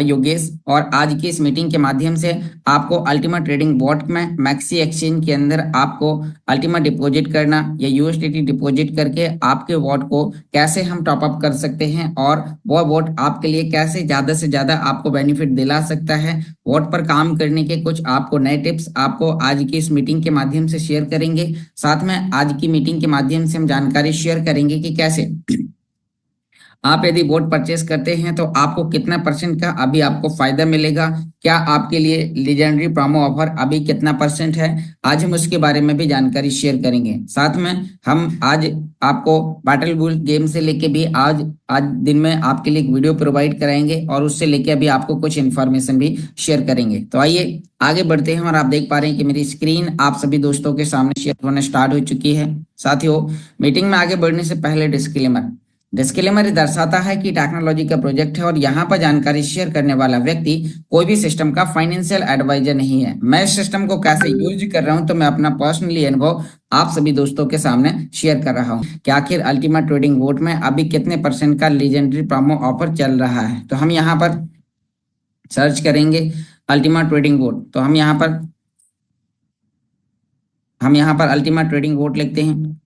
योगेश, और आज की इस मीटिंग के माध्यम से आपको अल्टीमा ट्रेडिंग बॉट में मैक्सी एक्सचेंज के अंदर आपको अल्टीमा डिपॉजिट करना या यूएसडीटी डिपॉजिट करके आपके वॉट को कैसे हम टॉप अप कर सकते हैं और वह वॉट आपके लिए कैसे ज्यादा से ज्यादा आपको बेनिफिट दिला सकता है, वॉट पर काम करने के कुछ आपको नए टिप्स आपको आज की इस मीटिंग के माध्यम से शेयर करेंगे। साथ में आज की मीटिंग के माध्यम से हम जानकारी शेयर करेंगे कि कैसे आप यदि बोट परचेस करते हैं तो आपको कितना परसेंट का अभी आपको फायदा मिलेगा, क्या आपके लिए लीजेंडरी प्रोमो ऑफर अभी कितना परसेंट है, आज हम उसके बारे में भी जानकारी शेयर करेंगे। साथ में हम आज आपको बैटल बुल गेम से लेके भी आज आज दिन में आपके लिए एक वीडियो प्रोवाइड कराएंगे और उससे लेके अभी आपको कुछ इन्फॉर्मेशन भी शेयर करेंगे। तो आइए आगे बढ़ते हैं और आप देख पा रहे हैं कि मेरी स्क्रीन आप सभी दोस्तों के सामने शेयर होना स्टार्ट हो चुकी है। साथियों, मीटिंग में आगे बढ़ने से पहले डिस्क्लेमर ये दर्शाता है कि टेक्नोलॉजी का प्रोजेक्ट है और यहाँ पर जानकारी शेयर करने वाला व्यक्ति कोई भी सिस्टम का फाइनेंशियल एडवाइजर नहीं है। मैं इस सिस्टम को कैसे यूज कर रहा हूँ तो मैं अपना पर्सनली अनुभव आप सभी दोस्तों के सामने शेयर कर रहा हूँ कि आखिर अल्टीमा ट्रेडिंग बोट में अभी कितने परसेंट का लीजेंडरी प्रोमो ऑफर चल रहा है। तो हम यहाँ पर सर्च करेंगे अल्टीमा ट्रेडिंग बोट, तो हम यहाँ पर अल्टीमा ट्रेडिंग बोट लिखते हैं।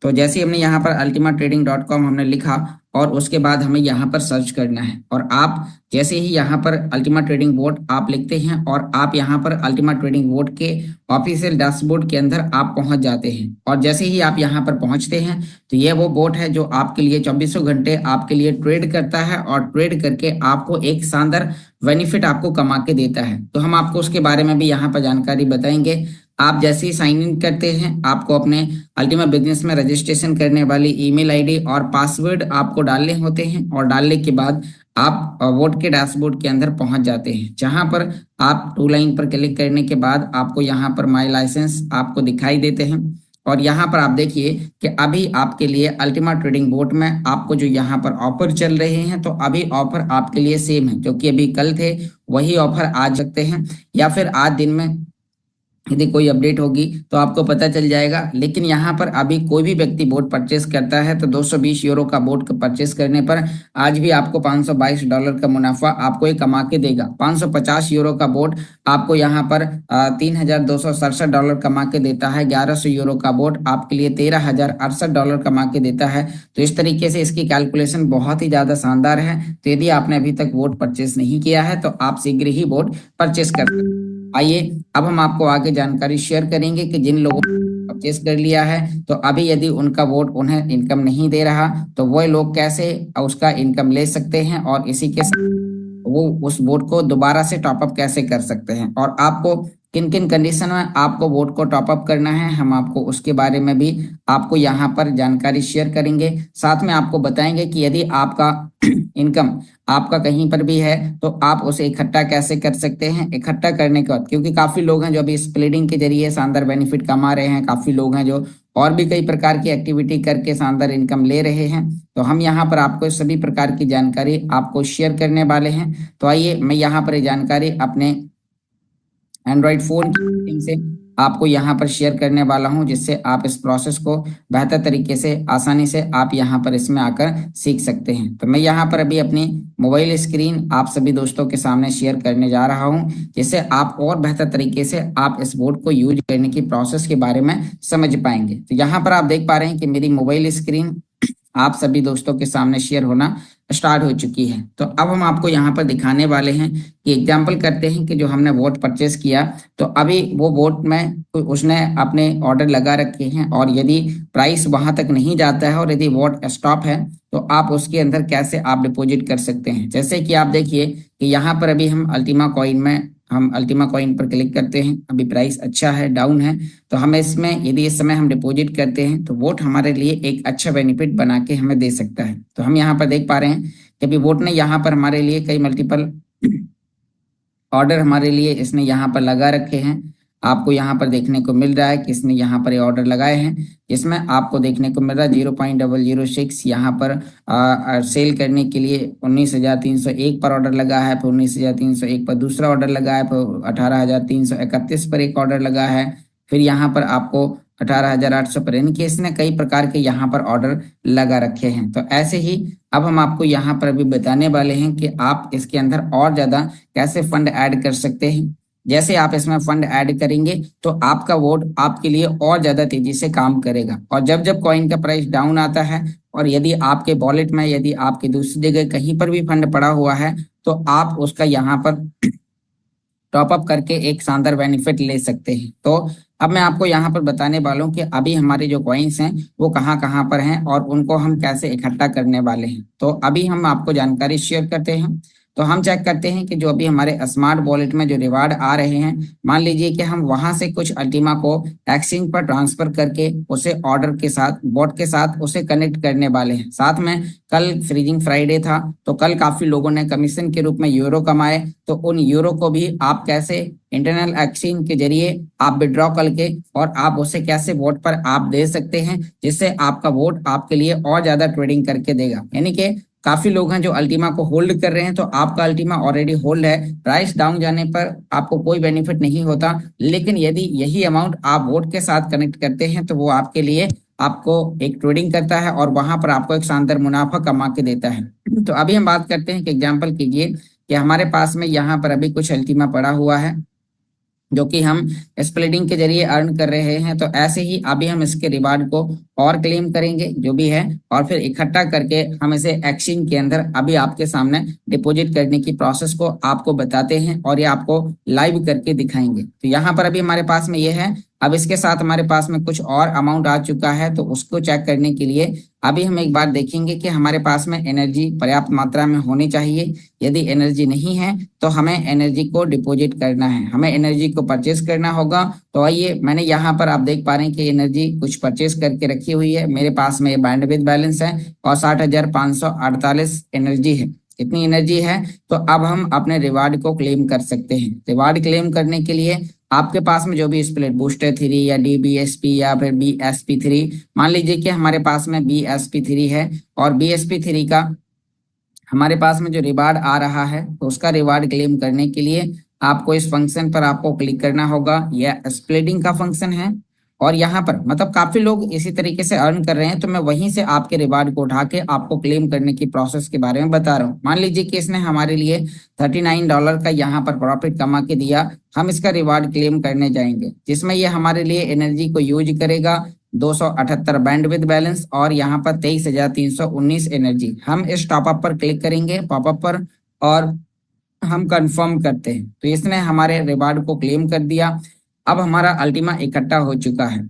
तो जैसे ही हमने यहाँ पर ultimattrading.com हमने लिखा और उसके बाद हमें यहाँ पर सर्च करना है और आप जैसे ही यहाँ पर अल्टीमा ट्रेडिंग बोट आप लिखते हैं और आप यहाँ पर अल्टीमा ट्रेडिंग बोट के ऑफिशियल डैशबोर्ड के अंदर आप पहुंच जाते हैं और जैसे ही आप यहाँ पर पहुंचते हैं तो ये वो बोट है जो आपके लिए 24 घंटे आपके लिए ट्रेड करता है और ट्रेड करके आपको एक शानदार बेनिफिट आपको कमा के देता है। तो हम आपको उसके बारे में भी यहाँ पर जानकारी बताएंगे। आप जैसे ही साइन इन करते हैं आपको अपने अल्टीमा बिजनेस में रजिस्ट्रेशन करने वाली ईमेल आईडी और पासवर्ड आपको डालने होते हैं और डालने के बाद आप वोट के डैशबोर्ड के अंदर पहुंच जाते हैं, जहां पर आप टू लाइन पर क्लिक करने के बाद आपको यहां पर माई लाइसेंस आपको दिखाई देते हैं और यहाँ पर आप देखिए कि अभी आपके लिए अल्टीमा ट्रेडिंग बोट में आपको जो यहाँ पर ऑफर चल रहे हैं तो अभी ऑफर आपके लिए सेम है, जो कि अभी कल थे वही ऑफर आज सकते हैं या फिर आज दिन में यदि कोई अपडेट होगी तो आपको पता चल जाएगा। लेकिन यहाँ पर अभी कोई भी व्यक्ति बोट परचेस करता है तो 220 यूरो का बोट परचेस करने पर आज भी आपको $522 का मुनाफा आपको ये कमा के देगा। 550 यूरो का बोट आपको यहाँ पर $3267 कमा के देता है। 1100 यूरो का बोट आपके लिए $13,068 कमा के देता है। तो इस तरीके से इसकी कैलकुलेशन बहुत ही ज्यादा शानदार है। तो यदि आपने अभी तक बोट परचेस नहीं किया है तो आप शीघ्र ही बोट परचेस कर सकते हैं। आइए अब हम आपको आगे जानकारी शेयर करेंगे कि जिन लोगों ने परचेस कर लिया है तो अभी यदि उनका वोट उन्हें इनकम नहीं दे रहा तो वह लोग कैसे उसका इनकम ले सकते हैं और इसी के साथ वो उस वोट को दोबारा से टॉपअप कैसे कर सकते हैं और आपको किन किन कंडीशन में आपको वोट को टॉप अप करना है, हम आपको उसके बारे में भी आपको यहाँ पर जानकारी शेयर करेंगे। साथ में आपको बताएंगे कि यदि आपका इनकम आपका कहीं पर भी है तो आप उसे इकट्ठा कैसे कर सकते हैं। इकट्ठा करने के बाद क्योंकि काफी लोग हैं जो अभी स्प्लिटिंग के जरिए शानदार बेनिफिट कमा रहे हैं, काफी लोग हैं जो और भी कई प्रकार की एक्टिविटी करके शानदार इनकम ले रहे हैं। तो हम यहाँ पर आपको सभी प्रकार की जानकारी आपको शेयर करने वाले हैं। तो आइए मैं यहाँ पर ये जानकारी अपने एंड्रॉइड फोन की से आपको यहाँ पर शेयर करने वाला हूँ, जिससे आप इस प्रोसेस को बेहतर तरीके से आसानी से आप यहाँ पर इसमें आकर सीख सकते हैं। तो मैं यहाँ पर अभी अपनी मोबाइल स्क्रीन आप सभी दोस्तों के सामने शेयर करने जा रहा हूँ, जिससे आप और बेहतर तरीके से आप इस बोर्ड को यूज करने की प्रोसेस के बारे में समझ पाएंगे। तो यहाँ पर आप देख पा रहे हैं कि मेरी मोबाइल स्क्रीन आप सभी दोस्तों के सामने शेयर होना स्टार्ट हो चुकी है। तो अब हम आपको यहाँ पर दिखाने वाले हैं कि एग्जाम्पल करते हैं कि जो हमने वोट परचेस किया तो अभी वो वोट में उसने अपने ऑर्डर लगा रखे हैं और यदि प्राइस वहां तक नहीं जाता है और यदि वोट स्टॉप है तो आप उसके अंदर कैसे आप डिपॉजिट कर सकते हैं। जैसे कि आप देखिए कि यहाँ पर अभी हम अल्टीमा कॉइन पर क्लिक करते हैं, अभी प्राइस अच्छा है, डाउन है, तो हमें इसमें यदि इस समय हम डिपॉजिट करते हैं तो वोट हमारे लिए एक अच्छा बेनिफिट बना के हमें दे सकता है। तो हम यहाँ पर देख पा रहे हैं कि अभी वोट ने यहाँ पर हमारे लिए कई मल्टीपल ऑर्डर हमारे लिए इसने यहाँ पर लगा रखे हैं। आपको यहाँ पर देखने को मिल रहा है कि इसने यहाँ पर ये ऑर्डर लगाए हैं, जिसमें आपको देखने को मिल रहा है 0.006 यहाँ पर सेल करने के लिए 19,301 पर ऑर्डर लगा है, फिर 19,301 पर दूसरा ऑर्डर लगा है, फिर 18,331 पर एक ऑर्डर लगा है, फिर यहाँ पर आपको 18,800 पर, यानी कि इसने कई प्रकार के यहाँ पर ऑर्डर लगा रखे हैं। तो ऐसे ही अब हम आपको यहाँ पर अभी बताने वाले हैं कि आप इसके अंदर और ज़्यादा कैसे फंड ऐड कर सकते हैं। जैसे आप इसमें फंड ऐड करेंगे तो आपका वोट आपके लिए और ज़्यादा तेजी से काम करेगा। और जब जब कॉइन का प्राइस डाउन आता है और यदि आपके वॉलेट में, यदि आपकी दूसरी जगह कहीं पर भी फंड पड़ा हुआ है, तो आप उसका यहाँ पर टॉप अप करके एक शानदार बेनिफिट ले सकते हैं। तो अब मैं आपको यहाँ पर बताने वाला हूँ कि अभी हमारे जो कॉइन्स हैं वो कहाँ कहाँ पर हैं और उनको हम कैसे इकट्ठा करने वाले हैं। तो अभी हम आपको जानकारी शेयर करते हैं। तो हम चेक करते हैं कि जो अभी हमारे स्मार्ट वॉलेट में जो रिवार्ड आ रहे हैं, मान लीजिए कि हम वहां से कुछ अल्टीमा को एक्सचेंज पर ट्रांसफर करके उसे ऑर्डर के साथ, बॉट के साथ उसे कनेक्ट करने वाले हैं। साथ में कल फ्रीजिंग फ्राइडे था, तो कल काफी लोगों ने कमीशन के रूप में यूरो कमाए। तो उन यूरो को भी आप कैसे इंटरनल एक्सचेंज के जरिए आप विड्रॉ करके और आप उसे कैसे वोट पर आप दे सकते हैं, जिससे आपका वोट आपके लिए और ज्यादा ट्रेडिंग करके देगा। यानी कि काफी लोग हैं जो अल्टीमा को होल्ड कर रहे हैं, तो आपका अल्टीमा ऑलरेडी होल्ड है, प्राइस डाउन जाने पर आपको कोई बेनिफिट नहीं होता। लेकिन यदि यही अमाउंट आप वोट के साथ कनेक्ट करते हैं तो वो आपके लिए, आपको एक ट्रेडिंग करता है और वहां पर आपको एक शानदार मुनाफा कमा के देता है। तो अभी हम बात करते हैं कि एग्जाम्पल कीजिए कि हमारे पास में यहाँ पर अभी कुछ अल्टीमा पड़ा हुआ है जो कि हम स्प्लिटिंग के जरिए अर्न कर रहे हैं। तो ऐसे ही अभी हम इसके रिवार्ड को और क्लेम करेंगे जो भी है, और फिर इकट्ठा करके हम इसे एक्सचेंज के अंदर अभी आपके सामने डिपॉजिट करने की प्रोसेस को आपको बताते हैं और ये आपको लाइव करके दिखाएंगे। तो यहाँ पर अभी हमारे पास में ये है। अब इसके साथ हमारे पास में कुछ और अमाउंट आ चुका है, तो उसको चेक करने के लिए अभी हम एक बार देखेंगे कि हमारे पास में एनर्जी पर्याप्त मात्रा में होनी चाहिए। यदि एनर्जी नहीं है तो हमें एनर्जी को डिपॉजिट करना है, हमें एनर्जी को परचेस करना होगा। तो आइए, मैंने यहाँ पर आप देख पा रहे हैं कि एनर्जी कुछ परचेस करके रखी हुई है। मेरे पास में ये बैंडविड्थ बैलेंस है और 60,548 एनर्जी है, इतनी एनर्जी है। तो अब हम अपने रिवार्ड को क्लेम कर सकते हैं। रिवार्ड क्लेम करने के लिए आपके पास में जो भी स्प्लिट बूस्टर 3 या DBSP या फिर BSP3, मान लीजिए कि हमारे पास में BSP3 है और BSP3 का हमारे पास में जो रिवार्ड आ रहा है, तो उसका रिवार्ड क्लेम करने के लिए आपको इस फंक्शन पर आपको क्लिक करना होगा। यह स्प्लिटिंग का फंक्शन है और यहाँ पर मतलब काफी लोग इसी तरीके से अर्न कर रहे हैं, तो मैं वहीं से आपके रिवार्ड को उठा के आपको क्लेम करने की प्रोसेस के बारे में बता रहा हूँ। मान लीजिए कि इसने हमारे लिए $39 का यहाँ पर प्रॉफिट कमा के दिया। हम इसका रिवार्ड क्लेम करने जाएंगे, जिसमें ये हमारे लिए एनर्जी को यूज करेगा, 278 बैंडविड्थ बैलेंस और यहाँ पर 23,319 एनर्जी। हम इस टॉपअप पर क्लिक करेंगे, पॉपअप पर, और हम कंफर्म करते हैं। तो इसने हमारे रिवार्ड को क्लेम कर दिया। अब हमारा अल्टीमा इकट्ठा हो चुका है।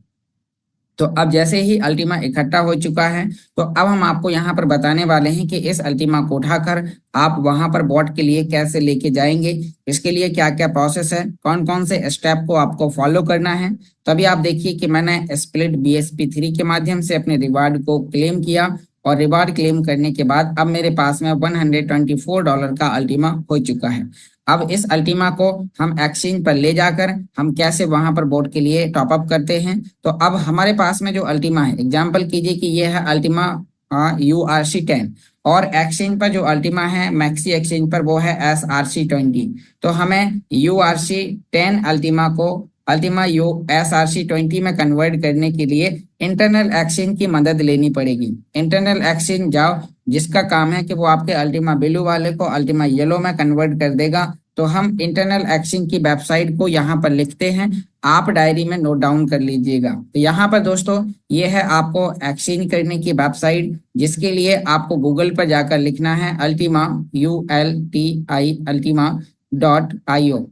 तो अब जैसे ही अल्टीमा इकट्ठा हो चुका है, तो अब हम आपको यहाँ पर बताने वाले हैं कि इस अल्टीमा को उठाकर आप वहां पर बॉट के लिए कैसे लेके जाएंगे, इसके लिए क्या क्या प्रोसेस है, कौन कौन से स्टेप को आपको फॉलो करना है। तभी आप देखिए कि मैंने स्प्लिट BSP3 के माध्यम से अपने रिवार्ड को क्लेम किया और रिवार्ड क्लेम करने के बाद अब मेरे पास में $124 का अल्टीमा हो चुका है। अब इस अल्टीमा को हम एक्सचेंज पर ले जाकर हम कैसे वहां पर बोट के लिए टॉप अप करते हैं। तो अब हमारे पास में जो अल्टीमा है, एग्जांपल कीजिए कि ये है अल्टीमा URC10 और एक्सचेंज पर जो अल्टीमा है मैक्सी एक्सचेंज पर वो है SRC20। तो हमें URC10 अल्टीमा SRC20 में कन्वर्ट करने के लिए इंटरनल एक्सचेंज की मदद लेनी पड़ेगी। इंटरनल एक्सचेंज जाओ, जिसका काम है कि वो आपके अल्टीमा ब्लू वाले को अल्टीमा येलो में कन्वर्ट कर देगा। तो हम इंटरनल एक्सचेंज की वेबसाइट को यहाँ पर लिखते हैं, आप डायरी में नोट डाउन कर लीजिएगा। तो यहाँ पर दोस्तों ये है आपको एक्सचेंज करने की वेबसाइट, जिसके लिए आपको गूगल पर जाकर लिखना है अल्टीमा ultima.io।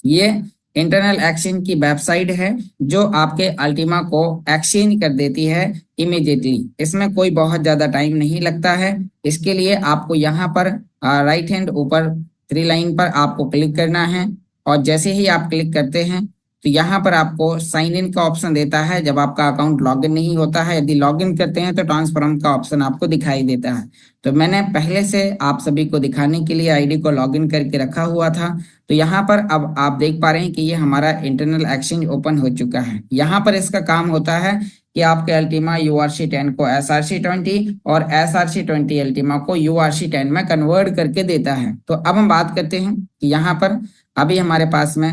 ये इंटरनल एक्सचेंज की वेबसाइट है जो आपके अल्टीमा को एक्सचेंज कर देती है इमीडिएटली। इसमें कोई बहुत ज्यादा टाइम नहीं लगता है। इसके लिए आपको यहाँ पर राइट हैंड ऊपर 3 लाइन पर आपको क्लिक करना है और जैसे ही आप क्लिक करते हैं तो यहाँ पर आपको साइन इन का ऑप्शन देता है जब आपका अकाउंट लॉगिन नहीं होता है। यदि लॉगिन करते हैं तो ट्रांसफॉर्म का ऑप्शन आपको दिखाई देता है। तो मैंने पहले से आप सभी को दिखाने के लिए आईडी को लॉगिन करके रखा हुआ था। तो यहाँ पर अब आप देख पा रहे हैं कि ये हमारा इंटरनल एक्सचेंज ओपन हो चुका है। यहाँ पर इसका काम होता है कि आपके अल्टीमा URC10 को SRC20 और SRC20 अल्टीमा को URC10 में कन्वर्ट करके देता है। तो अब हम बात करते हैं कि यहाँ पर अभी हमारे पास में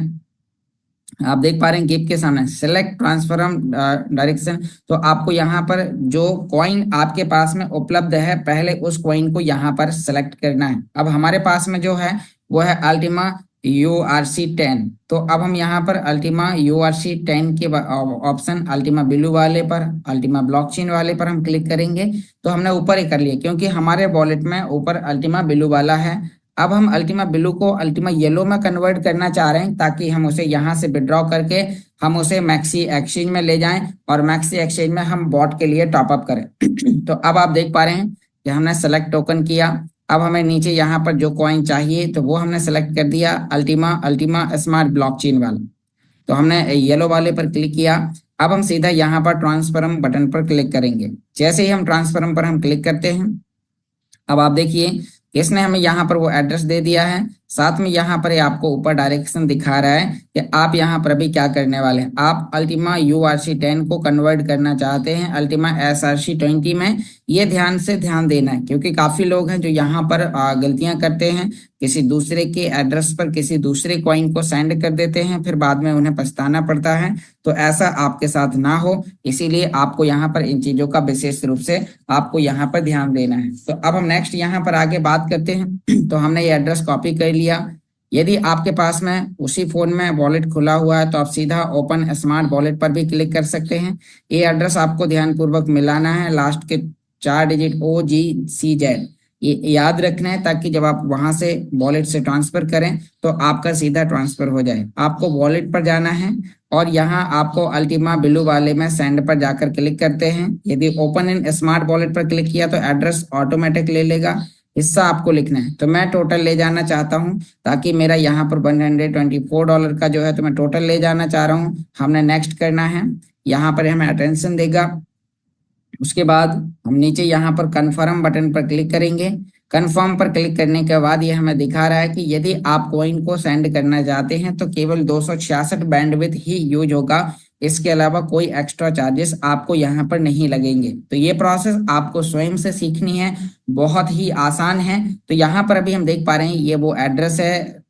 आप देख पा रहे हैं गिव के सामने सेलेक्ट ट्रांसफॉर्म डायरेक्शन। तो आपको यहाँ पर जो कॉइन आपके पास में उपलब्ध है पहले उस कॉइन को यहाँ पर सेलेक्ट करना है। अब हमारे पास में जो है वो है अल्टीमा URC10। तो अब हम यहाँ पर अल्टीमा URC10 के ऑप्शन अल्टीमा बिलू वाले पर, अल्टीमा ब्लॉकचेन वाले पर हम क्लिक करेंगे। तो हमने ऊपर ही कर लिया क्योंकि हमारे वॉलेट में ऊपर अल्टीमा बिलू वाला है। अब हम अल्टीमा ब्लू को अल्टीमा येलो में कन्वर्ट करना चाह रहे हैं ताकि हम उसे यहाँ से विड्रॉ करके हम उसे मैक्सी एक्सचेंज में ले जाएं और मैक्सी एक्सचेंज में हम बॉट के लिए टॉपअप करें। तो अब आप देख पा रहे हैं कि हमने सेलेक्ट टोकन किया। अब हमें नीचे यहाँ पर जो कॉइन चाहिए तो वो हमने सेलेक्ट कर दिया अल्टीमा स्मार्ट ब्लॉकचेन वाला। तो हमने येलो वाले पर क्लिक किया। अब हम सीधा यहाँ पर ट्रांसफॉर्म बटन पर क्लिक करेंगे। जैसे ही हम ट्रांसफॉर्म पर हम क्लिक करते हैं, अब आप देखिए इसने हमें यहाँ पर वो एड्रेस दे दिया है। साथ में यहाँ पर आपको ऊपर डायरेक्शन दिखा रहा है कि आप यहाँ पर अभी क्या करने वाले हैं। आप अल्टीमा URC10 को कन्वर्ट करना चाहते हैं अल्टीमा SRC20 में। ये ध्यान देना है क्योंकि काफी लोग हैं जो यहाँ पर गलतियां करते हैं, किसी दूसरे के एड्रेस पर किसी दूसरे कॉइन को सेंड कर देते हैं, फिर बाद में उन्हें पछताना पड़ता है। तो ऐसा आपके साथ ना हो, इसीलिए आपको यहाँ पर इन चीजों का विशेष रूप से आपको यहाँ पर ध्यान देना है। तो अब हम नेक्स्ट यहाँ पर आगे बात करते हैं। तो हमने ये एड्रेस कॉपी कर लिया। यदि आपके पास में उसी फोन में वॉलेट खुला हुआ है तो आप सीधा ओपन स्मार्ट वॉलेट पर भी क्लिक कर सकते हैं। ये एड्रेस आपको ध्यानपूर्वक मिलाना है, लास्ट के 4 डिजिट OGCZ ये याद रखना है ताकि जब आप वहां से वॉलेट से ट्रांसफर करें तो आपका सीधा ट्रांसफर हो जाए। आपको वॉलेट पर जाना है और यहाँ आपको अल्टीमा ब्लू वाले में सेंड पर जाकर क्लिक करते हैं। यदि ओपन इन स्मार्ट वॉलेट पर क्लिक किया तो एड्रेस ऑटोमेटिक ले लेगा, हिस्सा आपको लिखना है। तो मैं टोटल ले जाना चाहता हूं ताकि मेरा यहाँ पर $124 का जो है तो मैं टोटल ले जाना चाह रहा हूं। हमने नेक्स्ट करना है, यहाँ पर हमें अटेंशन देगा। उसके बाद हम नीचे यहाँ पर कन्फर्म बटन पर क्लिक करेंगे। कन्फर्म पर क्लिक करने के बाद ये हमें दिखा रहा है कि यदि आप कॉइन को सेंड करना चाहते हैं तो केवल 266 बैंडविड्थ ही यूज होगा, इसके अलावा कोई एक्स्ट्रा चार्जेस आपको यहाँ पर नहीं लगेंगे। तो ये प्रोसेस आपको स्वयं से सीखनी है, बहुत ही आसान है। तो यहाँ पर अभी हम देख पा रहे हैं ये वो एड्रेस है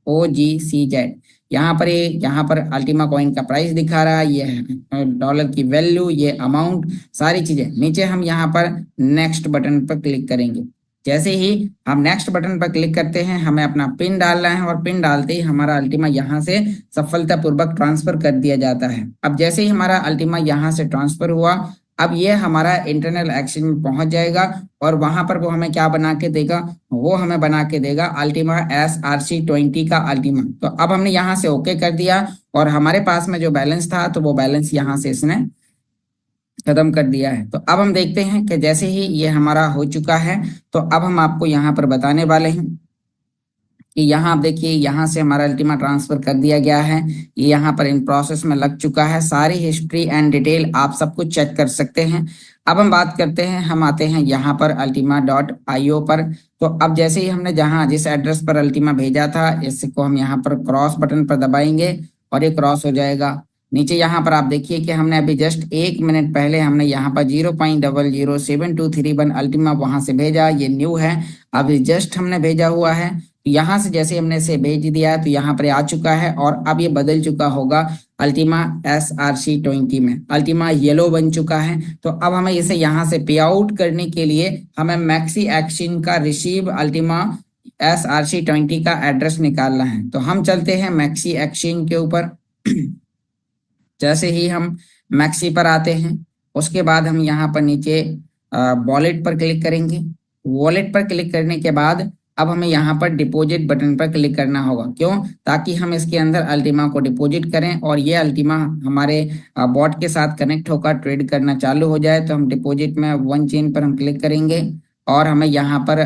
OGCZ। यहाँ पर अल्टीमा कॉइन का प्राइस दिखा रहा है, ये है डॉलर की वैल्यू, ये अमाउंट, सारी चीजें। नीचे हम यहाँ पर नेक्स्ट बटन पर क्लिक करेंगे। जैसे ही हम नेक्स्ट बटन पर क्लिक करते हैं हमें अपना पिन डालना है और पिन डालते ही हमारा अल्टीमा यहाँ से सफलतापूर्वक ट्रांसफर कर दिया जाता है। अब जैसे ही हमारा अल्टीमा यहाँ से ट्रांसफर हुआ, अब ये हमारा इंटरनल एक्सचेंज में पहुंच जाएगा और वहां पर वो हमें क्या बना के देगा, वो हमें बना के देगा अल्टीमा SRC20 का अल्टीमा। तो अब हमने यहाँ से ओके कर दिया और हमारे पास में जो बैलेंस था तो वो बैलेंस यहाँ से इसने खत्म कर दिया है। तो अब हम देखते हैं कि जैसे ही ये हमारा हो चुका है तो अब हम आपको यहाँ पर बताने वाले हैं कि यहाँ आप देखिए यहाँ से हमारा अल्टीमा ट्रांसफर कर दिया गया है। ये यहाँ पर इन प्रोसेस में लग चुका है, सारी हिस्ट्री एंड डिटेल आप सब कुछ चेक कर सकते हैं। अब हम बात करते हैं, हम आते हैं यहाँ पर ultima.io पर। तो अब जैसे ही हमने जहाँ जिस एड्रेस पर अल्टीमा भेजा था इसको हम यहाँ पर क्रॉस बटन पर दबाएंगे और ये क्रॉस हो जाएगा। नीचे यहाँ पर आप देखिए कि हमने अभी जस्ट 1 मिनट पहले हमने यहाँ पर 0.007231 अल्टीमा वहां से भेजा, ये न्यू है, अभी जस्ट हमने भेजा हुआ है। यहाँ से जैसे हमने इसे भेज दिया है तो यहाँ पर आ चुका है और अब ये बदल चुका होगा अल्टीमा SRC20 में, अल्टीमा येलो बन चुका है। तो अब हमें इसे यहाँ से पे आउट करने के लिए हमें मैक्सी एक्सचेंज का रिसीव अल्टीमा SRC20 का एड्रेस निकालना है। तो हम चलते हैं मैक्सी एक्सचेंज के ऊपर। जैसे ही हम मैक्सी पर आते हैं उसके बाद हम यहाँ पर नीचे वॉलेट पर क्लिक करेंगे। वॉलेट पर क्लिक करने के बाद अब हमें यहाँ पर डिपॉजिट बटन पर क्लिक करना होगा। क्यों? ताकि हम इसके अंदर अल्टीमा को डिपॉजिट करें और ये अल्टीमा हमारे बॉट के साथ कनेक्ट होकर ट्रेड करना चालू हो जाए। तो हम डिपॉजिट में वन चेन पर हम क्लिक करेंगे और हमें यहाँ पर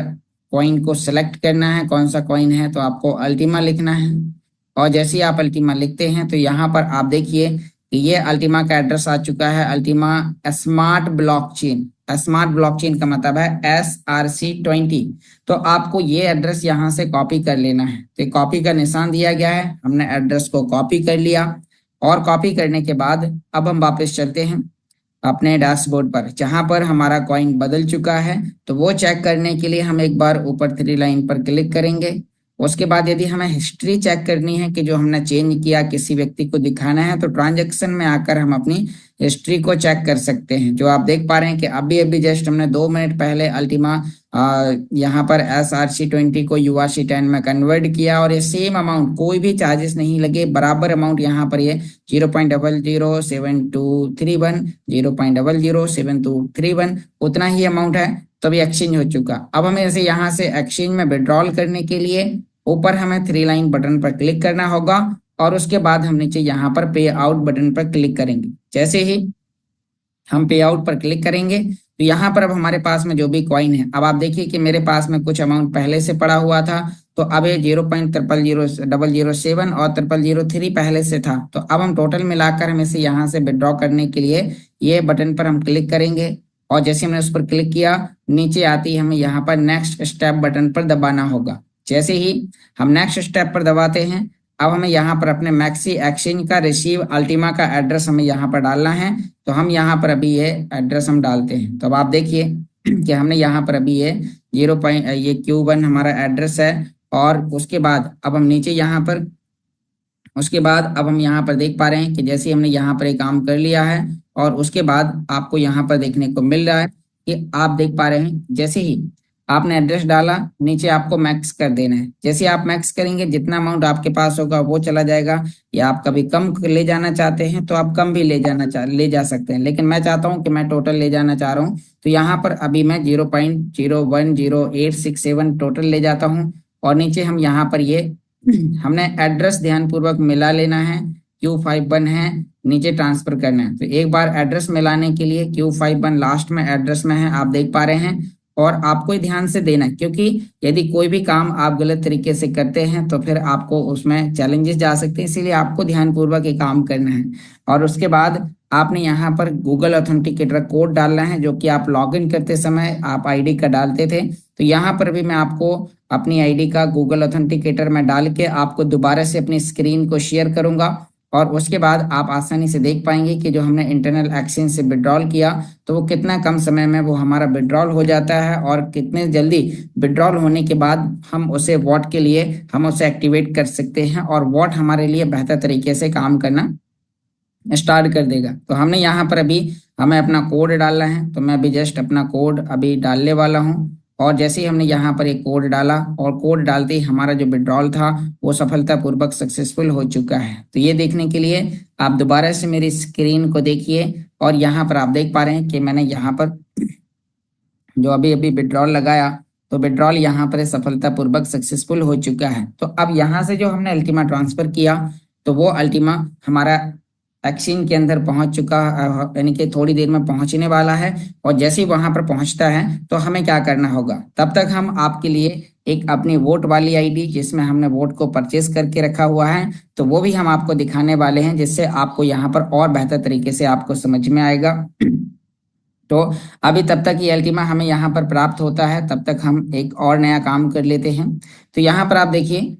कॉइन को सिलेक्ट करना है, कौन सा कॉइन है, तो आपको अल्टीमा लिखना है। और जैसे ही आप अल्टीमा लिखते हैं तो यहाँ पर आप देखिए कि ये अल्टीमा का एड्रेस आ चुका है, Ultima smart blockchain. Smart blockchain का मतलब है SRC20। तो आपको ये एड्रेस यहाँ से कॉपी कर लेना है। तो कॉपी का निशान दिया गया है, हमने एड्रेस को कॉपी कर लिया और कॉपी करने के बाद अब हम वापस चलते हैं अपने डैशबोर्ड पर जहां पर हमारा कॉइन बदल चुका है। तो वो चेक करने के लिए हम एक बार ऊपर 3 लाइन पर क्लिक करेंगे। उसके बाद यदि हमें हिस्ट्री चेक करनी है कि जो हमने चेंज किया किसी व्यक्ति को दिखाना है, तो ट्रांजैक्शन में आकर हम अपनी हिस्ट्री को चेक कर सकते हैं। जो आप देख पा रहे हैं कि अभी अभी जस्ट हमने 2 मिनट पहले अल्टीमा यहाँ पर SRC20 को URC10 में कन्वर्ट किया और ये सेम अमाउंट, कोई भी चार्जेस नहीं लगे, बराबर अमाउंट यहाँ पर ये 0.007231 0.007231 उतना ही अमाउंट है, तो अभी एक्सचेंज हो चुका। अब हमें इसे यहाँ से एक्सचेंज में विड्रॉल करने के लिए ऊपर हमें 3 लाइन बटन पर क्लिक करना होगा और उसके बाद हम नीचे यहाँ पर पे आउट बटन पर क्लिक करेंगे। जैसे ही हम पे आउट पर क्लिक करेंगे तो यहाँ पर अब हमारे पास में जो भी कॉइन है, अब आप देखिए कि मेरे पास में कुछ अमाउंट पहले से पड़ा हुआ था, तो अब ये 0.00007 और 0003 पहले से था। तो अब हम टोटल मिलाकर हम इसे यहाँ से विड्रॉ करने के लिए ये बटन पर हम क्लिक करेंगे और जैसे हमने उस पर क्लिक किया, नीचे आती हमें यहाँ पर नेक्स्ट स्टेप बटन पर दबाना होगा। जैसे ही हम नेक्स्ट स्टेप पर दबाते हैं, अब हमें यहाँ पर अपने मैक्सी एक्सचेंज का रिसीव अल्टीमा का एड्रेस हमें यहाँ पर डालना है। तो हम यहाँ पर अभी ये एड्रेस हम डालते हैं। तो अब आप देखिए कि हमने यहाँ पर अभी ये ये Q1 हमारा एड्रेस है और उसके बाद अब हम नीचे यहाँ पर अब हम यहाँ पर देख पा रहे हैं कि जैसे हमने यहाँ पर एक काम कर लिया है और उसके बाद आपको यहाँ पर देखने को मिल रहा है कि आप देख पा रहे हैं जैसे ही आपने एड्रेस डाला, नीचे आपको मैक्स कर देना है। जैसे आप मैक्स करेंगे, जितना अमाउंट आपके पास होगा वो चला जाएगा, या आप कभी कम ले जाना चाहते हैं तो आप कम भी ले जा सकते हैं, लेकिन मैं चाहता हूं कि मैं टोटल ले जाना चाह रहा हूं। तो यहाँ पर अभी मैं 0.010867 टोटल ले जाता हूँ और नीचे हम यहाँ पर ये हमने एड्रेस ध्यानपूर्वक मिला लेना है, Q51 है, नीचे ट्रांसफर करना है। तो एक बार एड्रेस मिलाने के लिए Q51 लास्ट में एड्रेस में है, आप देख पा रहे हैं, और आपको ध्यान से देना है क्योंकि यदि कोई भी काम आप गलत तरीके से करते हैं तो फिर आपको उसमें चैलेंजेस जा सकते हैं, इसीलिए आपको ध्यानपूर्वक ये काम करना है। और उसके बाद आपने यहाँ पर गूगल ऑथेंटिकेटर कोड डालना है, जो कि आप लॉगिन करते समय आप आईडी का डालते थे। तो यहाँ पर भी मैं आपको अपनी आईडी का गूगल ऑथेंटिकेटर में डाल के आपको दोबारा से अपनी स्क्रीन को शेयर करूंगा और उसके बाद आप आसानी से देख पाएंगे कि जो हमने इंटरनल एक्सचेंज से विड्रॉल किया तो वो कितना कम समय में वो हमारा विड्रॉल हो जाता है और कितने जल्दी विड्रॉल होने के बाद हम उसे वॉट के लिए हम उसे एक्टिवेट कर सकते हैं और वॉट हमारे लिए बेहतर तरीके से काम करना स्टार्ट कर देगा। तो हमने यहाँ पर अभी हमें अपना कोड डालना है, तो मैं अभी जस्ट अपना कोड अभी डालने वाला हूँ और जैसे ही हमने यहाँ पर एक कोड डाला और कोड डालते ही हमारा जो विड्रॉल था वो सफलतापूर्वक सक्सेसफुल हो चुका है। तो ये देखने के लिए आप दोबारा से मेरी स्क्रीन को देखिए और यहाँ पर आप देख पा रहे हैं कि मैंने यहाँ पर जो अभी अभी विड्रॉल लगाया तो विड्रॉल यहाँ पर सफलतापूर्वक सक्सेसफुल हो चुका है। तो अब यहाँ से जो हमने अल्टीमा ट्रांसफर किया तो वो अल्टीमा हमारा एक्सचेंज के अंदर पहुंच चुका, यानी कि थोड़ी देर में पहुंचने वाला है। और जैसे ही वहां पर पहुंचता है तो हमें क्या करना होगा, तब तक हम आपके लिए एक अपनी वोट वाली आईडी जिसमें हमने वोट को परचेस करके रखा हुआ है तो वो भी हम आपको दिखाने वाले हैं, जिससे आपको यहाँ पर और बेहतर तरीके से आपको समझ में आएगा। तो अभी तब तक ये अल्टीमा हमें यहाँ पर प्राप्त होता है, तब तक हम एक और नया काम कर लेते हैं। तो यहाँ पर आप देखिए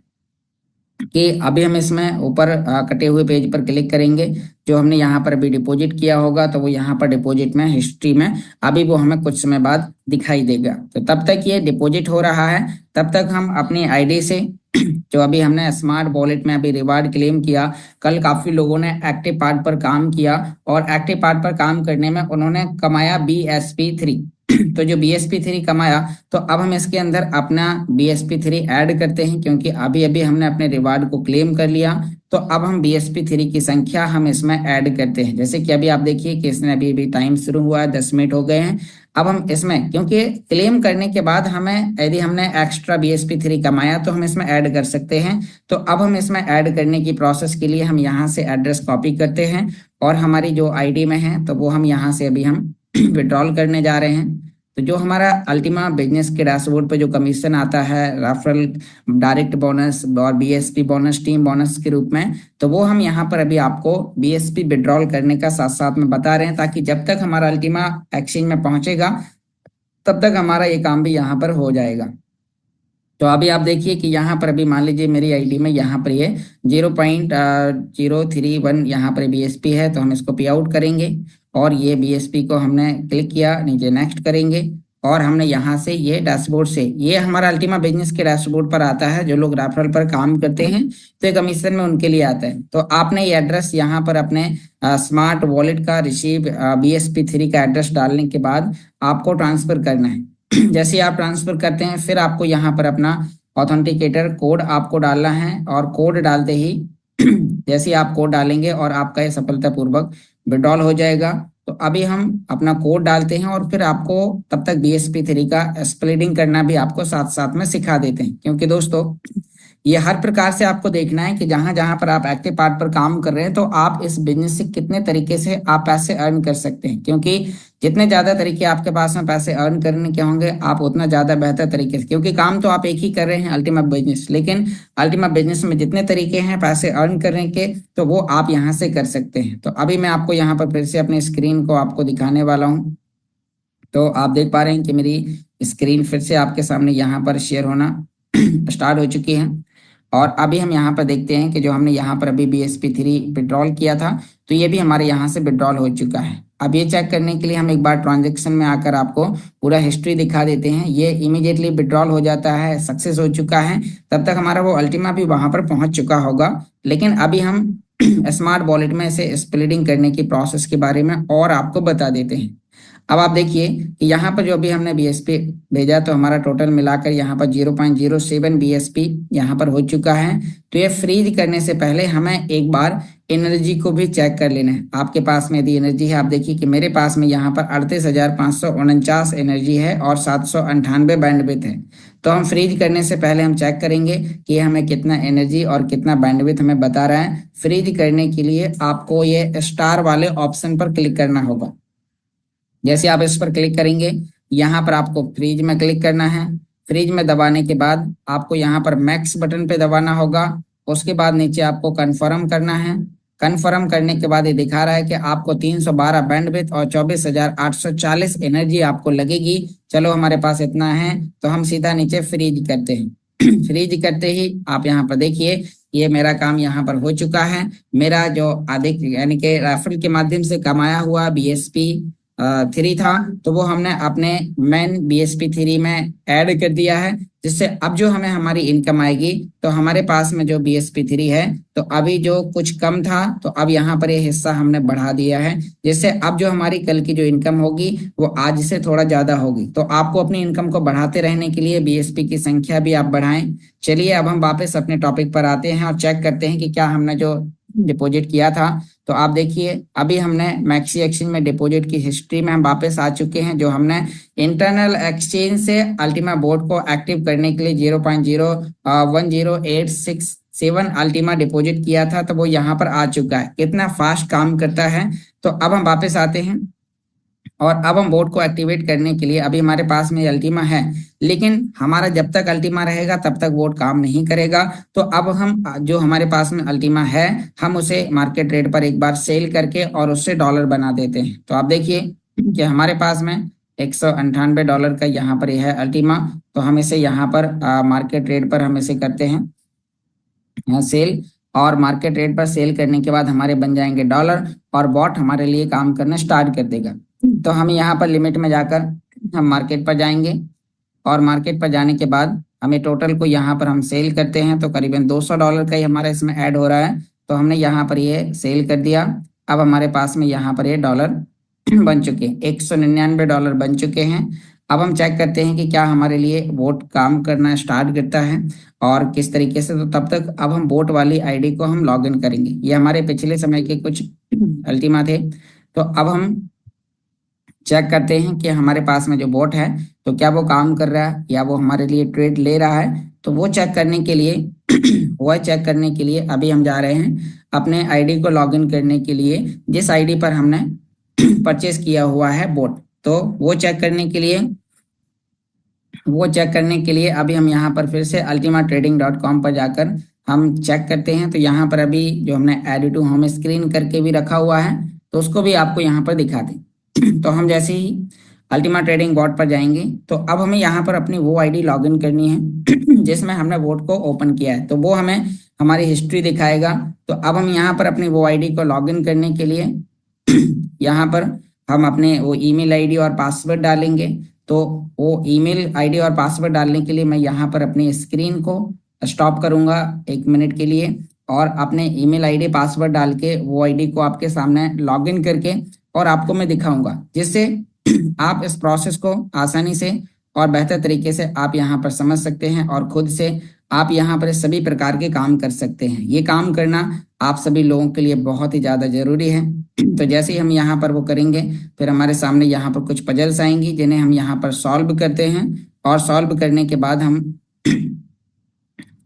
कि अभी हम इसमें ऊपर कटे हुए पेज पर क्लिक करेंगे, जो हमने यहाँ पर अभी डिपॉजिट किया होगा तो वो यहाँ पर डिपॉजिट में हिस्ट्री में अभी वो हमें कुछ समय बाद दिखाई देगा। तो तब तक ये डिपॉजिट हो रहा है, तब तक हम अपनी आईडी से जो अभी हमने स्मार्ट वॉलेट में अभी रिवार्ड क्लेम किया, कल काफी लोगों ने एक्टिव पार्ट पर काम किया और एक्टिव पार्ट पर काम करने में उन्होंने कमाया BSP3। तो जो BSP3 कमाया तो अब हम इसके अंदर अपना BSP3 ऐड करते हैं, क्योंकि अभी अभी हमने अपने रिवार्ड को क्लेम कर लिया। तो अब हम BSP3 की संख्या हम इसमें ऐड करते हैं। जैसे कि अभी आप देखिए कि इसने अभी टाइम शुरू हुआ है, 10 मिनट हो गए हैं। अब हम इसमें क्योंकि क्लेम करने के बाद हमें यदि हमने एक्स्ट्रा BSP3 कमाया तो हम इसमें ऐड कर सकते हैं। तो अब हम इसमें ऐड करने की प्रोसेस के लिए हम यहाँ से एड्रेस कॉपी करते हैं और हमारी जो आईडी में है तो वो हम यहाँ से अभी हम विड्रॉल करने जा रहे हैं। तो जो हमारा अल्टीमा बिजनेस के डैशबोर्ड पे जो कमीशन आता है रेफरल, डायरेक्ट बोनस और BSP बोनस, टीम बोनस के रूप में, तो वो हम यहाँ पर अभी आपको BSP विड्रॉल करने का साथ साथ में बता रहे हैं, ताकि जब तक हमारा अल्टीमा एक्सचेंज में पहुंचेगा तब तक हमारा ये काम भी यहाँ पर हो जाएगा। तो अभी आप देखिए कि यहाँ पर अभी मान लीजिए मेरी आईडी में यहाँ पर ये 0.031 यहाँ पर BSP है, तो हम इसको पे आउट करेंगे और ये BSP को हमने क्लिक किया, नीचे नेक्स्ट करेंगे और हमने यहाँ से ये डैशबोर्ड से, ये हमारा अल्टीमा बिजनेस के डैशबोर्ड पर आता है। जो लोग रेफरल पर काम करते हैं तो ये कमीशन में उनके लिए आता है। तो आपने ये एड्रेस यहाँ पर अपने स्मार्ट वॉलेट का रिसीव BSP3 का एड्रेस डालने के बाद आपको ट्रांसफर करना है। जैसे आप ट्रांसफर करते हैं फिर आपको यहाँ पर अपना ऑथेंटिकेटर कोड आपको डालना है, और कोड डालते ही जैसे आप कोड डालेंगे और आपका ये सफलतापूर्वक विड्रॉल हो जाएगा। तो अभी हम अपना कोड डालते हैं और फिर आपको तब तक BSP3 का स्प्लिटिंग करना भी आपको साथ साथ में सिखा देते हैं। क्योंकि दोस्तों ये हर प्रकार से आपको देखना है कि जहां जहां पर आप एक्टिव पार्ट पर काम कर रहे हैं तो आप इस बिजनेस से कितने तरीके से आप पैसे अर्न कर सकते हैं। क्योंकि जितने ज्यादा तरीके आपके पास में पैसे अर्न करने के होंगे आप उतना ज्यादा बेहतर तरीके से, क्योंकि काम तो आप एक ही कर रहे हैं अल्टीमा बिजनेस, लेकिन अल्टीमा बिजनेस में जितने तरीके हैं पैसे अर्न करने के तो वो आप यहाँ से कर सकते हैं। तो अभी मैं आपको यहाँ पर फिर से अपनी स्क्रीन को आपको दिखाने वाला हूँ। तो आप देख पा रहे हैं कि मेरी स्क्रीन फिर से आपके सामने यहाँ पर शेयर होना स्टार्ट हो चुकी है। और अभी हम यहाँ पर देखते हैं कि जो हमने यहाँ पर अभी BSP3 विड्रॉल किया था तो ये भी हमारे यहाँ से विड्रॉल हो चुका है। अब ये चेक करने के लिए हम एक बार ट्रांजैक्शन में आकर आपको पूरा हिस्ट्री दिखा देते हैं। ये इमीडिएटली विड्रॉल हो जाता है, सक्सेस हो चुका है। तब तक हमारा वो अल्टीमा भी वहां पर पहुंच चुका होगा। लेकिन अभी हम स्मार्ट वॉलेट में से स्प्लिटिंग करने की प्रोसेस के बारे में और आपको बता देते हैं। अब आप देखिए कि यहाँ पर जो अभी हमने BSP भेजा तो हमारा टोटल मिलाकर यहाँ पर 0.07 BSP यहाँ पर हो चुका है। तो ये फ्रीज करने से पहले हमें एक बार एनर्जी को भी चेक कर लेना है। आपके पास में यदि एनर्जी है, आप देखिए कि मेरे पास में यहाँ पर 38,549 एनर्जी है और 798 बैंडविड्थ है। तो हम फ्रीज करने से पहले हम चेक करेंगे कि हमें कितना एनर्जी और कितना बैंडविड्थ हमें बता रहा है। फ्रीज करने के लिए आपको ये स्टार वाले ऑप्शन पर क्लिक करना होगा। जैसे आप इस पर क्लिक करेंगे यहाँ पर आपको फ्रीज में क्लिक करना है। फ्रीज में दबाने के बाद आपको यहाँ पर मैक्स बटन पे दबाना होगा। उसके बाद नीचे आपको कंफर्म करना है। कंफर्म करने के बाद ये दिखा रहा है कि आपको 312 बैंडविड्थ और 24,840 एनर्जी आपको लगेगी। चलो हमारे पास इतना है तो हम सीधा नीचे फ्रीज करते हैं। फ्रीज करते ही आप यहाँ पर देखिए ये मेरा काम यहाँ पर हो चुका है। मेरा जो अधिक यानी कि रेफरल के माध्यम से कमाया हुआ BSP3 था तो वो हमने अपने मेन BSP3 में ऐड कर दिया है, जिससे अब जो हमें हमारी इनकम आएगी तो हमारे पास में जो BSP3 है तो अभी जो कुछ कम था तो अब यहाँ पर ये हिस्सा हमने बढ़ा दिया है, जिससे अब जो हमारी कल की जो इनकम होगी वो आज से थोड़ा ज्यादा होगी। तो आपको अपनी इनकम को बढ़ाते रहने के लिए BSP की संख्या भी आप बढ़ाएं। चलिए अब हम वापस अपने टॉपिक पर आते हैं और चेक करते हैं कि क्या हमने जो डिपॉजिट किया था। तो आप देखिए अभी हमने मैक्सी एक्सचेंज में डिपॉजिट की हिस्ट्री में हम वापस आ चुके हैं। जो हमने इंटरनल एक्सचेंज से अल्टीमा बोर्ड को एक्टिव करने के लिए 0.010867 अल्टीमा डिपॉजिट किया था तो वो यहाँ पर आ चुका है। कितना फास्ट काम करता है। तो अब हम वापस आते हैं और अब हम बोर्ड को एक्टिवेट करने के लिए अभी हमारे पास में अल्टीमा है, लेकिन हमारा जब तक अल्टीमा रहेगा तब तक बोर्ड काम नहीं करेगा। तो अब हम जो हमारे पास में अल्टीमा है हम उसे मार्केट रेट पर एक बार सेल करके और उससे डॉलर बना देते हैं। तो आप देखिए कि हमारे पास में $198 का यहाँ पर यह है अल्टीमा। तो हम इसे यहाँ पर मार्केट रेट पर हम इसे करते हैं सेल, और मार्केट रेट पर सेल करने के बाद हमारे बन जाएंगे डॉलर और बॉट हमारे लिए काम करना स्टार्ट कर देगा। तो हम यहाँ पर लिमिट में जाकर हम मार्केट पर जाएंगे और मार्केट पर जाने के बाद हमें टोटल को यहाँ पर हम सेल करते हैं तो करीबन $200 का ही हमारा इसमें ऐड हो रहा है। तो हमने यहाँ पर ये सेल कर दिया। अब हमारे पास में यहाँ पर ये डॉलर बन चुके हैं, $199 बन चुके हैं। अब हम चेक करते हैं कि क्या हमारे लिए बोट काम करना स्टार्ट करता है और किस तरीके से। तो तब तक अब हम बोट वाली आईडी को हम लॉग इन करेंगे। ये हमारे पिछले समय के कुछ अल्टीमा थे। तो अब हम चेक करते हैं कि हमारे पास में जो बोट है तो क्या वो काम कर रहा है या वो हमारे लिए ट्रेड ले रहा है। तो वो चेक करने के लिए अभी हम जा रहे हैं अपने आईडी को लॉगिन करने के लिए जिस आईडी पर हमने परचेस किया हुआ है बोट। तो वो चेक करने के लिए अभी हम यहाँ पर फिर से ultimatrading.com पर जाकर हम चेक करते हैं। तो यहाँ पर अभी जो हमने एड टू होम स्क्रीन करके भी रखा हुआ है तो उसको भी आपको यहाँ पर दिखा दें। तो हम जैसे ही अल्टीमा ट्रेडिंग बॉट पर जाएंगे तो अब हमें यहाँ पर अपनी वो आईडी लॉगिन करनी है जिसमें हमने बोट को ओपन किया है। तो वो हमें हमारी हिस्ट्री दिखाएगा। तो अब हम यहाँ पर अपनी वो आईडी को लॉगिन करने के लिए यहाँ पर हम अपने वो ईमेल आईडी और पासवर्ड डालेंगे। तो वो ईमेल आईडी और पासवर्ड डालने के लिए मैं यहाँ पर अपनी स्क्रीन को स्टॉप करूंगा 1 मिनट के लिए और अपने ईमेल आईडी पासवर्ड डाल के वो आईडी को आपके सामने लॉगिन करके और आपको मैं दिखाऊंगा, जिससे आप इस प्रोसेस को आसानी से और बेहतर तरीके से आप यहाँ पर समझ सकते हैं और खुद से आप यहाँ पर सभी प्रकार के काम कर सकते हैं। ये काम करना आप सभी लोगों के लिए बहुत ही ज़्यादा जरूरी है। तो जैसे ही हम यहाँ पर वो करेंगे, फिर हमारे सामने यहाँ पर कुछ पजल्स आएंगी जिन्हें हम यहाँ पर सॉल्व करते हैं और सॉल्व करने के बाद हम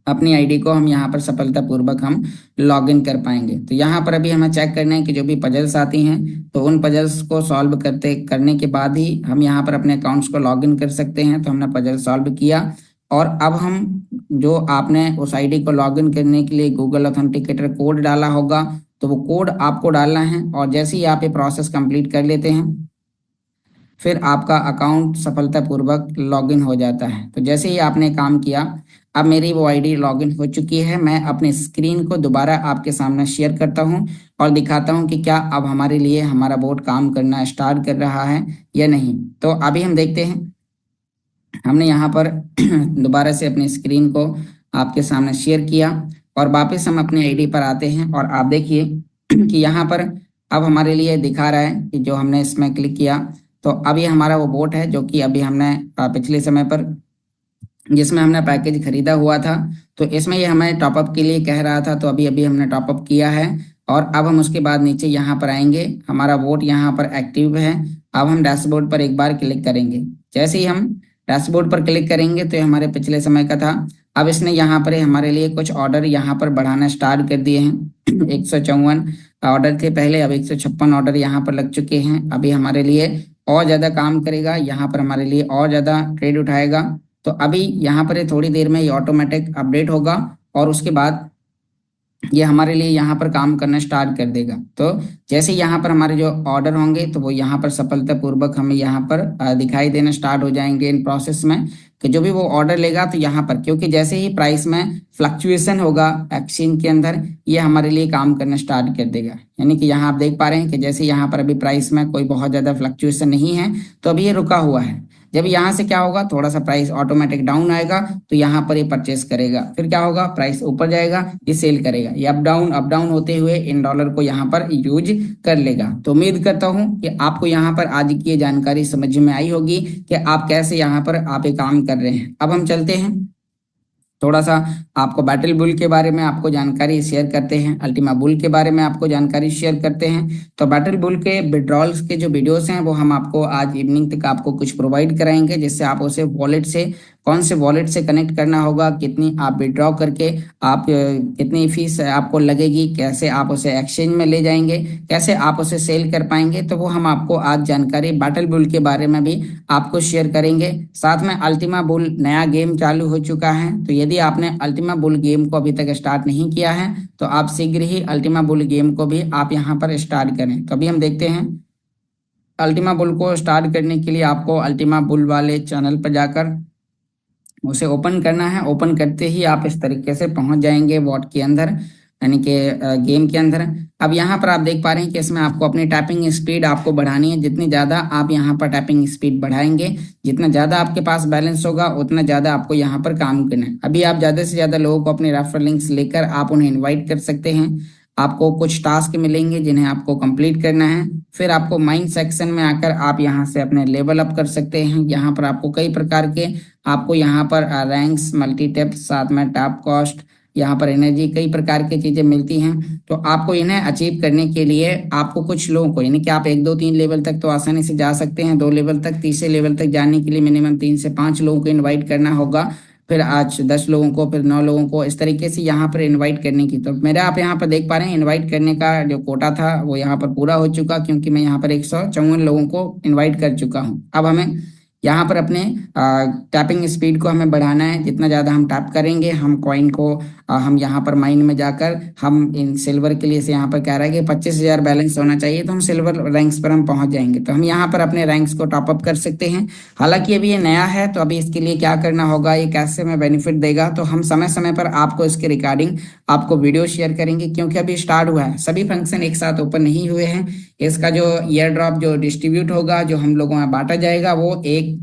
अपनी आईडी को हम यहाँ पर सफलतापूर्वक हम लॉगिन कर पाएंगे। तो यहाँ पर अभी हमें चेक करना है कि जो भी पजल्स आती हैं तो उन पजल्स को सॉल्व करने के बाद ही हम यहाँ पर अपने अकाउंट्स को लॉगिन कर सकते हैं। तो हमने पजल सॉल्व किया और अब हम जो आपने उस आईडी को लॉगिन करने के लिए गूगल ऑथेंटिकेटर कोड डाला होगा, तो वो कोड आपको डालना है और जैसे ही आप ये प्रोसेस कंप्लीट कर लेते हैं फिर आपका अकाउंट सफलतापूर्वक लॉगिन हो जाता है। तो जैसे ही आपने काम किया, अब मेरी वो आईडी लॉगिन हो चुकी है। मैं अपनी स्क्रीन को दोबारा आपके सामने शेयर करता हूं और दिखाता हूं कि क्या अब हमारे लिए हमारा बोट काम करना स्टार्ट कर रहा है या नहीं। तो अभी हम देखते हैं, हमने यहाँ पर दोबारा से अपनी स्क्रीन को आपके सामने शेयर किया और वापस हम अपने आईडी पर आते हैं और आप देखिए कि यहाँ पर अब हमारे लिए दिखा रहा है कि जो हमने इसमें क्लिक किया तो अब ये हमारा वो बोट है जो कि अभी हमने पिछले समय पर जिसमें हमने पैकेज खरीदा हुआ था, तो इसमें ये हमें टॉपअप के लिए कह रहा था। तो अभी अभी हमने टॉपअप किया है और अब हम उसके बाद नीचे यहाँ पर आएंगे, हमारा बोट यहाँ पर एक्टिव है। अब हम डैशबोर्ड पर एक बार क्लिक करेंगे। जैसे ही हम डैशबोर्ड पर क्लिक करेंगे तो ये हमारे पिछले समय का था। अब इसने यहाँ पर हमारे लिए कुछ ऑर्डर यहाँ पर बढ़ाना स्टार्ट कर दिए हैं। 154 ऑर्डर थे पहले, अब 156 ऑर्डर यहाँ पर लग चुके हैं। अभी हमारे लिए और ज़्यादा काम करेगा, यहाँ पर हमारे लिए और ज़्यादा ट्रेड उठाएगा। तो अभी यहाँ पर थोड़ी देर में ये ऑटोमेटिक अपडेट होगा और उसके बाद ये हमारे लिए यहाँ पर काम करना स्टार्ट कर देगा। तो जैसे यहाँ पर हमारे जो ऑर्डर होंगे तो वो यहाँ पर सफलतापूर्वक हमें यहाँ पर दिखाई देना स्टार्ट हो जाएंगे इन प्रोसेस में, कि जो भी वो ऑर्डर लेगा तो यहाँ पर, क्योंकि जैसे ही प्राइस में फ्लक्चुएशन होगा एक्सचेंज के अंदर, ये हमारे लिए काम करना स्टार्ट कर देगा। यानी कि यहाँ आप देख पा रहे हैं कि जैसे यहाँ पर अभी प्राइस में कोई बहुत ज़्यादा फ्लक्चुएशन नहीं है तो अभी ये रुका हुआ है। जब यहाँ से क्या होगा, थोड़ा सा प्राइस ऑटोमेटिक डाउन आएगा तो यहाँ पर ये परचेस करेगा, फिर क्या होगा, प्राइस ऊपर जाएगा, ये सेल करेगा, ये अप डाउन होते हुए इन डॉलर को यहाँ पर यूज कर लेगा। तो उम्मीद करता हूँ कि आपको यहाँ पर आज की ये जानकारी समझ में आई होगी कि आप कैसे यहाँ पर आप ये काम कर रहे हैं। अब हम चलते हैं, थोड़ा सा आपको बैटल बुल के बारे में आपको जानकारी शेयर करते हैं, अल्टीमा बुल के बारे में आपको जानकारी शेयर करते हैं। तो बैटल बुल के विड्रॉल्स के जो वीडियोस हैं वो हम आपको आज इवनिंग तक आपको कुछ प्रोवाइड कराएंगे, जिससे आप उसे वॉलेट से, कौन से वॉलेट से कनेक्ट करना होगा, कितनी आप विड्रॉ करके आप कितनी फीस आपको लगेगी, कैसे आप उसे एक्सचेंज में ले जाएंगे, कैसे आप उसे सेल कर पाएंगे, तो वो हम आपको आज जानकारी बैटल बुल के बारे में भी आपको शेयर करेंगे। साथ में अल्टीमा बुल नया गेम चालू हो चुका है, तो यदि आपने अल्टीमा बुल गेम को अभी तक स्टार्ट नहीं किया है तो आप शीघ्र ही अल्टीमा बुल गेम को भी आप यहाँ पर स्टार्ट करें। तो अभी हम देखते हैं, अल्टीमा बुल को स्टार्ट करने के लिए आपको अल्टीमा बुल वाले चैनल पर जाकर उसे ओपन करना है। ओपन करते ही आप इस तरीके से पहुंच जाएंगे वॉट के अंदर, यानी कि गेम के अंदर। अब यहाँ पर आप देख पा रहे हैं कि इसमें आपको अपनी टाइपिंग स्पीड आपको बढ़ानी है। जितनी ज़्यादा आप यहाँ पर टाइपिंग स्पीड बढ़ाएंगे, जितना ज़्यादा आपके पास बैलेंस होगा, उतना ज़्यादा आपको यहाँ पर काम करना है। अभी आप ज़्यादा से ज़्यादा लोगों को अपने रेफरल लिंक्स लेकर आप उन्हें इन्वाइट कर सकते हैं। आपको कुछ टास्क मिलेंगे जिन्हें आपको कंप्लीट करना है, फिर आपको माइंड सेक्शन में आकर आप यहाँ से अपने लेवल अप कर सकते हैं। यहाँ पर आपको कई प्रकार के, आपको यहाँ पर रैंक्स, मल्टी टिप, साथ में टॉप कॉस्ट, यहाँ पर एनर्जी, कई प्रकार की चीजें मिलती हैं। तो आपको इन्हें अचीव करने के लिए आपको कुछ लोगों को, यानी कि आप 1 2 3 लेवल तक तो आसानी से जा सकते हैं, 2 लेवल तक, तीसरे लेवल तक जाने के लिए मिनिमम 3 से 5 लोगों को इन्वाइट करना होगा, फिर आज 10 लोगों को, फिर 9 लोगों को, इस तरीके से यहाँ पर इनवाइट करने की। तो मेरा आप यहाँ पर देख पा रहे हैं इनवाइट करने का जो कोटा था वो यहाँ पर पूरा हो चुका, क्योंकि मैं यहाँ पर 154 लोगों को इनवाइट कर चुका हूँ। अब हमें यहाँ पर अपने टैपिंग स्पीड को हमें बढ़ाना है। जितना ज़्यादा हम टैप करेंगे, हम कॉइन को हम यहाँ पर माइन में जाकर हम इन सिल्वर के लिए से यहाँ पर कह रहा है कि 25,000 बैलेंस होना चाहिए, तो हम सिल्वर रैंक्स पर हम पहुँच जाएंगे। तो हम यहाँ पर अपने रैंक्स को टॉपअप कर सकते हैं। हालांकि अभी ये नया है, तो अभी इसके लिए क्या करना होगा, ये कैसे हमें बेनिफिट देगा, तो हम समय समय पर आपको इसके रिगार्डिंग आपको वीडियो शेयर करेंगे, क्योंकि अभी स्टार्ट हुआ है, सभी फंक्शन एक साथ ओपन नहीं हुए हैं। इसका जो ईयर ड्रॉप जो डिस्ट्रीब्यूट होगा, जो हम लोगों में बांटा जाएगा, वो 1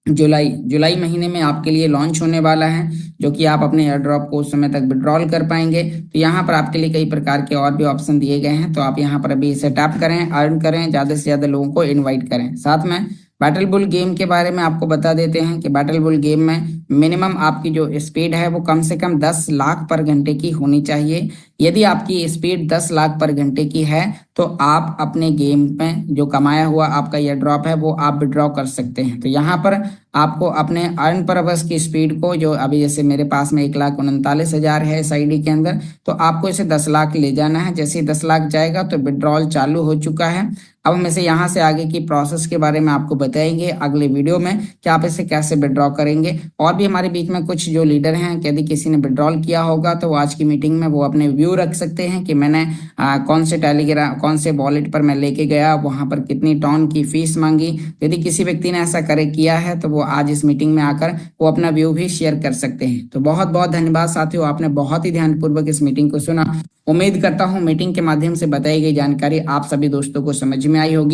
जुलाई महीने में आपके लिए लॉन्च होने वाला है, जो कि आप अपने एयर ड्रॉप को उस समय तक विड्रॉल कर पाएंगे। तो यहाँ पर आपके लिए कई प्रकार के और भी ऑप्शन दिए गए हैं, तो आप यहाँ पर अभी इसे टैप करें, अर्न करें, ज़्यादा से ज़्यादा लोगों को इन्वाइट करें। साथ में बैटल बुल गेम के बारे में आपको बता देते हैं कि बैटल बुल गेम में मिनिमम आपकी जो स्पीड है वो कम से कम 10 लाख पर घंटे की होनी चाहिए। यदि आपकी स्पीड 10 लाख पर घंटे की है तो आप अपने गेम में जो कमाया हुआ आपका एयर ड्रॉप है वो आप विड्रॉ कर सकते हैं। तो यहाँ पर आपको अपने अर्न पर आवर्स की स्पीड को, जो अभी जैसे मेरे पास में 1,39,000 है इस आईडी के अंदर, तो आपको इसे 10 लाख ले जाना है। जैसे ही 10 लाख जाएगा तो विड्रॉल चालू हो चुका है। अब हम इसे यहाँ से आगे की प्रोसेस के बारे में आपको बताएंगे अगले वीडियो में कि आप इसे कैसे विड्रॉ करेंगे। और भी हमारे बीच में कुछ जो लीडर हैं, यदि किसी ने विड्रॉल किया होगा तो आज की मीटिंग में वो अपने व्यू रख सकते हैं कि मैंने कौन से टेलीग्राम, कौन से वॉलेट पर मैं लेके गया, वहां पर कितनी टॉन की फीस मांगी। यदि किसी व्यक्ति ने ऐसा किया है तो वो आज इस मीटिंग में आकर वो अपना व्यू भी शेयर कर सकते हैं। तो बहुत बहुत धन्यवाद साथियों, आपने बहुत ही ध्यानपूर्वक इस मीटिंग को सुना। उम्मीद करता हूँ मीटिंग के माध्यम से बताई गई जानकारी आप सभी दोस्तों को समझ में आई होगी।